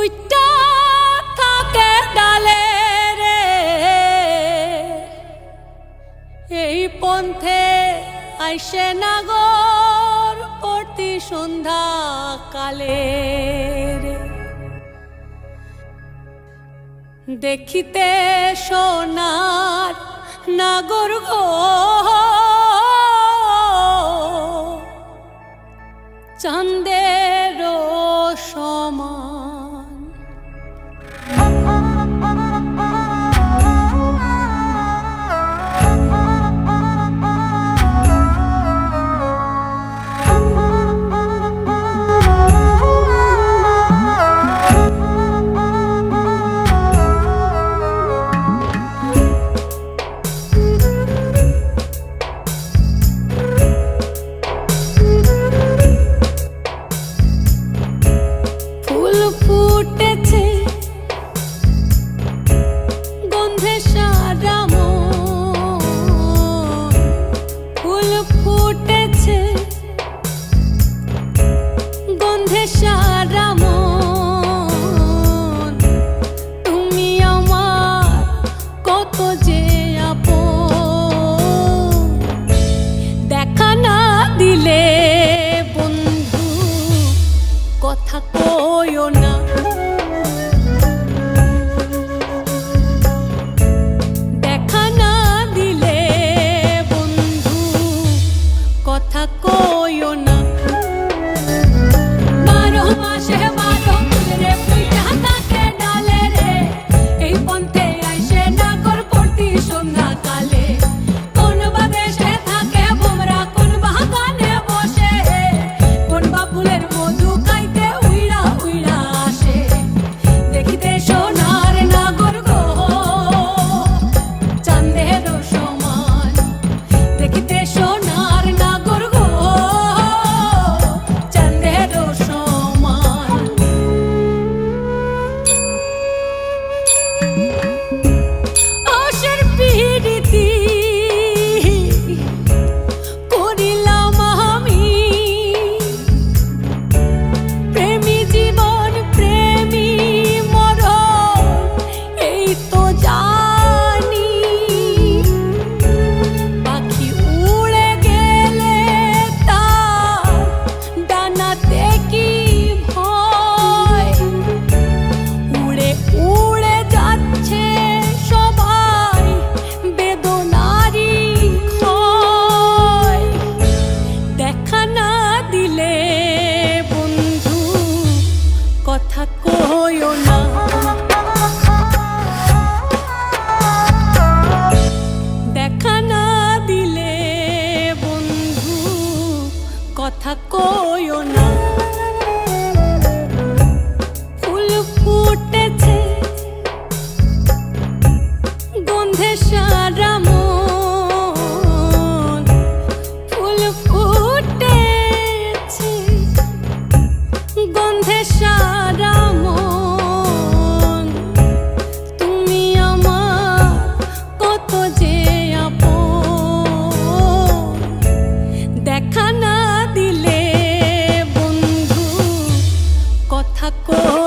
ফুইটা থাকে ডালে রে এই পন্থে আইসে নাগর প্রতি সন্ধ্যা কালে রে দেখিতে সোনার নাগর গো চাঁদের সমান ফুটেছে গন্ধে সারা মন ফুল ফুটেছে গন্ধে সারা মন তুমি আমার কত যে আপন দেখা না দিলে বন্ধু কথা কইও না দেখা না দিলে বন্ধু কথা কইও না 12 মাসে 12 ফুল রে ফুইটা থাকে ডালে রে এই পন্থে আইসে নাগর প্রতি সন্ধ্যা কালে কোন বা দেশে থাকে ভোমরা কোন বাগানে বসে কোন বা ফুলের মধু খাইতে উইড়া উইড়া আসে দেখিতে সোনার নাগর গো চাঁদের সমান দেখিতে সোনার নাগর গো চাঁদের সমান আশার পিরিতি করিলাম আমি প্রেমী জীবন প্রেমী মরণ এই তো জানি পাখি উড়ে গেলে তার ডানাতে কি ভয় উড়ে উড়ে যাচ্ছে সবাই বেদনারি ক্ষয় দেখা না দিলে বন্ধু কথা কইও না দেখা না দিলে বন্ধু কথা কইও না ফুল ফুটেছে গন্ধে সারা মন ফুল ফুটেছে গন্ধে সারা মন তুমি আমার কত যে আপন দেখা না দিলে বন্ধু কথা কই